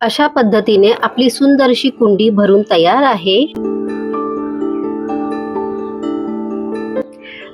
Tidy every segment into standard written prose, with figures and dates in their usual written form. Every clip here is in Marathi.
अशा पद्धतीने आपली सुंदरशी कुंडी भरून तयार आहे।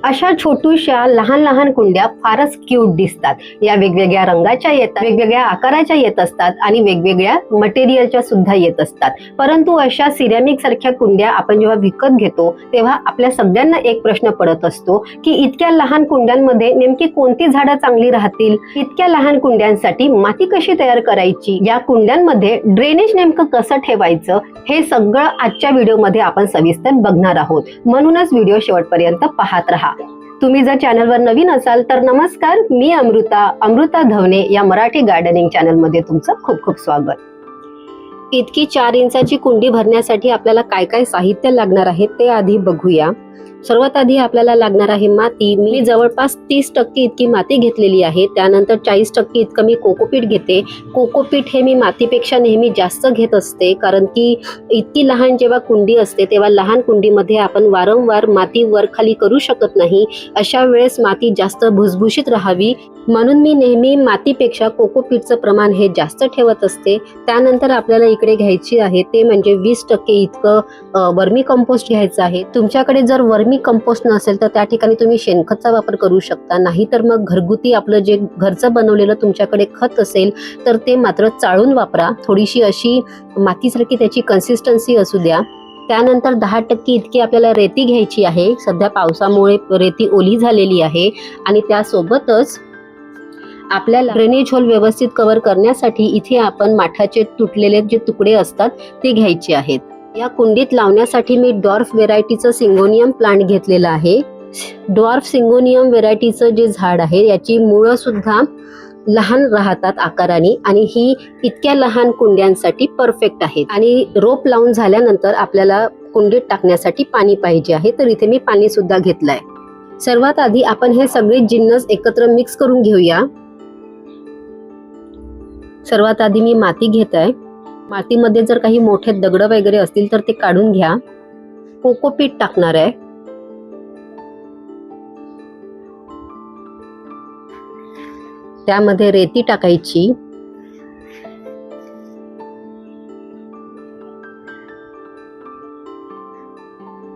अशा छोटूशा लहान लहान कुंड्या फारच क्यूट दिसतात। या वेगवेगळ्या रंगाच्या येतात, वेगवेगळ्या आकाराच्या येत असतात आणि वेगवेगळ्या मटेरियलच्या सुद्धा येत असतात। परंतु अशा सिरॅमिक सारख्या कुंड्या आपण जेव्हा विकत घेतो तेव्हा आपल्या सगळ्यांना एक प्रश्न पडत असतो की इतक्या लहान कुंड्यांमध्ये नेमकी कोणती झाडं चांगली राहतील, इतक्या लहान कुंड्यांसाठी माती कशी तयार करायची, या कुंड्यांमध्ये ड्रेनेज नेमकं कसं ठेवायचं, हे सगळं आजच्या व्हिडिओमध्ये आपण सविस्तर बघणार आहोत। म्हणूनच व्हिडिओ शेवटपर्यंत पाहत रहा। तुम्ही जर चॅनलवर नवीन असाल तर नमस्कार, मी अमृता धवने या मराठी गार्डनिंग चॅनल मध्ये तुमचं खूप खूप स्वागत। इतकी 4 इंचाची कुंडी भरण्यासाठी आपल्याला काय काय साहित्य लागणार आहे ते आधी बघूया। सर्वात आधी आपल्याला लागणार आहे माती। मी जवळपास 30% इतकी माती घेतलेली आहे। त्यानंतर 40% इतकं मी कोकोपीट घेते। कोकोपीट हे मी मातीपेक्षा नेहमी जास्त घेत असते, कारण की इतकी लहान जेव्हा कुंडी असते तेव्हा लहान कुंडीमध्ये आपण वारंवार माती वर खाली करू शकत नाही। अशा वेळेस माती जास्त भुसभुशीत राहावी म्हणून मी नेहमी मातीपेक्षा कोकोपीटचं प्रमाण हे जास्त ठेवत असते। त्यानंतर आपल्याला इकडे घ्यायची आहे ते म्हणजे 20% इतकं वर्मी कंपोस्ट घ्यायचं आहे। तुमच्याकडे जर वर्मी कंपोस्ट नसेल तर त्या ठिकाणी तुम्ही शेणखतचा वापर करू शकता, नाहीतर मग घरगुती आपलं जे घरचं बनवलेलं तुमच्याकडे खत असेल तर ते मात्र चाळून वापरा। थोडीशी अशी मातीसारखी त्याची कन्सिस्टन्सी असू द्या। त्यानंतर 10% इतकी आपल्याला रेती घ्यायची आहे। सध्या पावसामुळे रेती ओली झालेली आहे आणि त्यासोबतच आपल्याला ड्रेनेज होल व्यवस्थित कव्हर करण्यासाठी इथे आपण माठाचे तुटलेले जे तुकडे असतात ते घ्यायचे आहेत। या कुंडीत लावण्यासाठी मी डॉर्फ व्हेरायटीचं सिंगोनियम प्लांट घेतलेलं आहे। डॉर्फ सिंगोनियम व्हेरायटीचं जे झाड आहे याची मुळं सुद्धा लहान राहतात आकाराने आणि ही इतक्या लहान कुंड्यांसाठी परफेक्ट आहेत। आणि रोप लावून झाल्यानंतर आपल्याला कुंडीत टाकण्यासाठी पाणी पाहिजे आहे, तर इथे मी पाणी सुद्धा घेतलंय। सर्वात आधी आपण हे सगळे जिन्नस एकत्र मिक्स करून घेऊया। सर्वात आधी मी माती घेत आहे। मातीमध्ये जर काही मोठे दगड वगैरे असतील तर ते काढून घ्या। कोकोपीट टाकणार आहे। त्यामध्ये रेती टाकायची।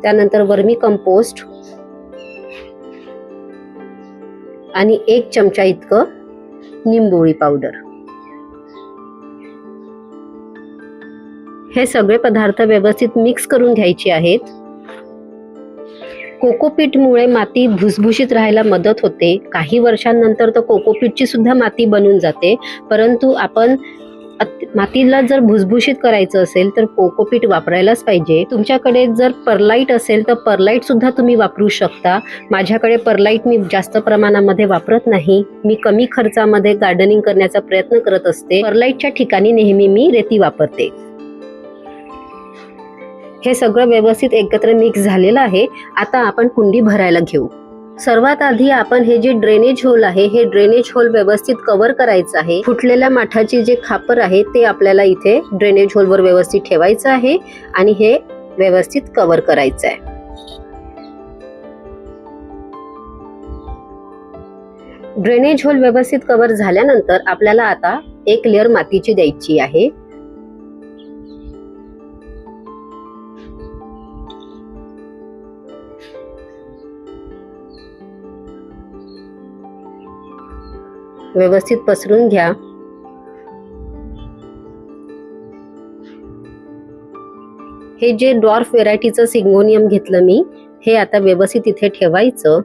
त्यानंतर वर्मी कंपोस्ट आणि 1 चमचा इतकं निंबोळी पावडर। हे सगळे पदार्थ व्यवस्थित मिक्स करून घ्यायचे आहेत। कोकोपीटमुळे माती भुसभुशीत राहायला मदत होते। काही वर्षांनंतर तर कोकोपीटची सुद्धा माती बनून जाते, परंतु आपण मातीला जर भुसभुशीत करायचं असेल तर कोकोपीट वापरायलाच पाहिजे। तुमच्याकडे जर परलाईट असेल तर परलाईट सुद्धा तुम्ही वापरू शकता। माझ्याकडे परलाईट मी जास्त प्रमाणामध्ये वापरत नाही। मी कमी खर्चामध्ये गार्डनिंग करण्याचा प्रयत्न करत असते। परलाईटच्या ठिकाणी नेहमी मी रेती वापरते। हे सगळं व्यवस्थित एकत्र मिक्स झालेलं आहे। आता आपण कुंडी भरायला घेऊ। सर्वात आधी आपण हे जे ड्रेनेज होल आहे हे ड्रेनेज होल व्यवस्थित कव्हर करायचं आहे। फुटलेल्या माठाची जे खापर आहे ते आपल्याला इथे ड्रेनेज होल वर व्यवस्थित ठेवायचं आहे आणि हे व्यवस्थित कव्हर करायचं आहे। ड्रेनेज होल व्यवस्थित कव्हर झाल्यानंतर आपल्याला आता एक लेयर मातीची द्यायची आहे। व्यवस्थित पसरून घ्या। हे जे डॉर्फ व्हेरायटीचं सिंगोनियम घेतलं मी, हे आता व्यवस्थित इथे ठेवायचं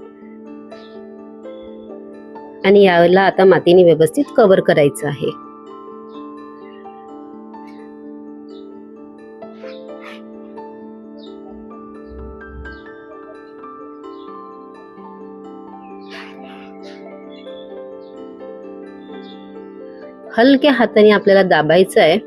आणि याला आता मातीने व्यवस्थित कव्हर करायचं आहे। हलक्या हाताने आपल्याला दाबायचं आहे।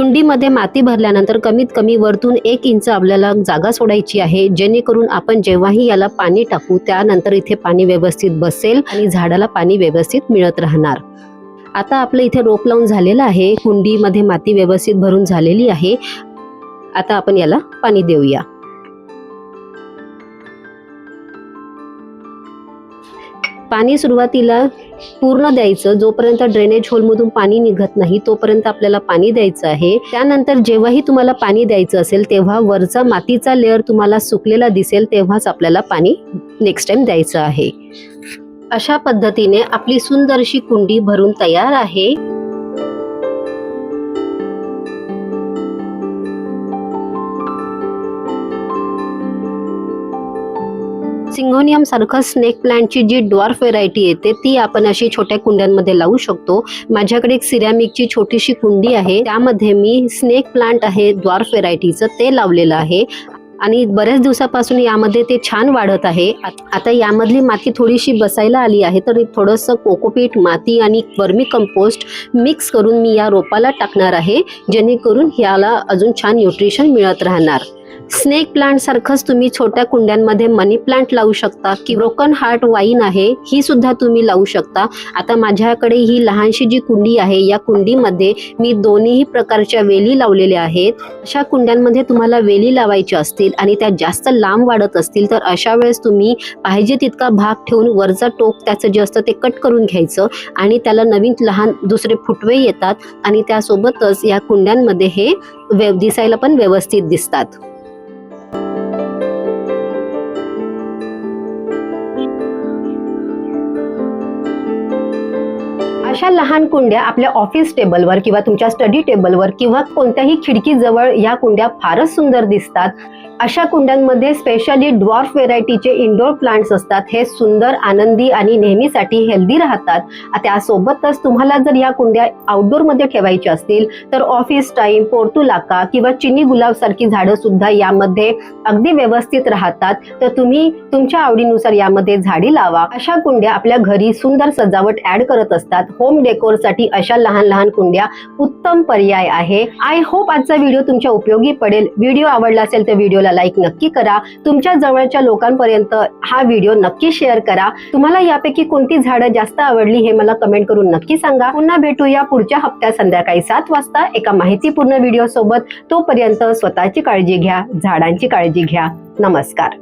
कुंडीमध्ये माती भरल्यानंतर कमीत कमी वरतून 1 इंच आपल्याला जागा सोडायची आहे, जेणेकरून आपण जेव्हाही याला पाणी टाकू त्यानंतर इथे पाणी व्यवस्थित बसेल आणि झाडाला पाणी व्यवस्थित मिळत राहणार। आता आपलं इथे रोप लावून झालेलं आहे, कुंडीमध्ये माती व्यवस्थित भरून झालेली आहे। आता आपण याला पाणी देऊया। पाणी सुरुवातीला पूर्ण द्यायचं, जोपर्यंत ड्रेनेज होलमधून पाणी निघत नाही तोपर्यंत आपल्याला पाणी द्यायचं आहे। त्यानंतर जेव्हाही तुम्हाला पाणी द्यायचं असेल तेव्हा वरचा मातीचा लेअर तुम्हाला सुकलेला दिसेल तेव्हाच आपल्याला पाणी नेक्स्ट टाइम द्यायचं आहे। अशा पद्धतीने आपली सुंदरशी कुंडी भरून तयार आहे। सिंगोनियम सारखं स्नेक प्लांटची जी ड्वार्फ व्हेरायटी येते ती आपण अशी छोट्या कुंड्यांमध्ये लावू शकतो। माझ्याकडे एक सिरॅमिकची छोटीशी कुंडी आहे, त्यामध्ये मी स्नेक प्लांट आहे ड्वार्फ व्हेरायटीचं ते लावलेलं आहे आणि बऱ्याच दिवसापासून यामध्ये ते छान वाढत आहे। आता यामधली माती थोडीशी बसायला आली आहे, तर थोडंसं कोकोपीट माती आणि वर्मी कंपोस्ट मिक्स करून मी या रोपाला टाकणार आहे, जेणेकरून याला अजून छान न्यूट्रिशन मिळत राहणार। स्नेक प्लांट सारखंच तुम्ही छोट्या कुंड्यांमध्ये मनी प्लांट लावू शकता की ब्रोकन हार्ट वाईन आहे ही सुद्धा तुम्ही लावू शकता। आता माझ्याकडे ही लहानशी जी कुंडी आहे या कुंडीमध्ये मी दोन्ही प्रकारच्या वेली लावलेल्या आहेत। अशा कुंड्यांमध्ये तुम्हाला वेली लावायच्या असतील आणि त्या जास्त लांब वाढत असतील तर अशा वेळेस तुम्ही पाहिजे तितका भाग ठेवून वरचा टोक त्याचं जे असतं ते कट करून घ्यायचं आणि त्याला नवीन लहान दुसरे फुटवे येतात आणि त्यासोबतच या कुंड्यांमध्ये हे दिसायला पण व्यवस्थित दिसतात। अशा लहान कुंड्या आपल्या ऑफिस टेबलवर किंवा तुमच्या स्टडी टेबलवर किंवा कोणत्याही खिडकीजवळ या कुंड्या फारच सुंदर दिसतात। अशा कुंड्यांमध्ये स्पेशली ड्वार्फ व्हेरायटीचे इंडोर प्लांट्स असतात, हे सुंदर आनंदी आणि नेहमीसाठी हेल्दी राहतात। त्यासोबतच तुम्हाला जर या कुंड्या आउटडोअरमध्ये ठेवायच्या असतील तर ऑफिस टाइम पोर्तुलाका किंवा चिनी गुलाब सारखी झाडं सुद्धा यामध्ये अगदी व्यवस्थित राहतात, तर तुम्ही तुमच्या आवडीनुसार यामध्ये झाडी लावा। अशा कुंड्या आपल्या घरी सुंदर सजावट ऍड करत असतात। होम डेकोरसाठी अशा लहान लहान कुंड्या उत्तम पर्याय आहे। आय होप आजचा व्हिडिओ तुमच्या उपयोगी पडेल। व्हिडिओ आवडला असेल तर व्हिडिओला लाईक नक्की करा, तुमच्या जवळच्या लोकांपर्यंत हा व्हिडिओ नक्की शेअर करा। तुम्हाला यापैकी कोणती झाडं जास्त आवडली हे मला कमेंट करून नक्की सांगा। पुन्हा भेटूया पुढच्या हप्त्यात संध्याकाळी 7 वाजता एका माहितीपूर्ण व्हिडिओ सोबत। तोपर्यंत स्वतःची काळजी घ्या, झाडांची काळजी घ्या। नमस्कार।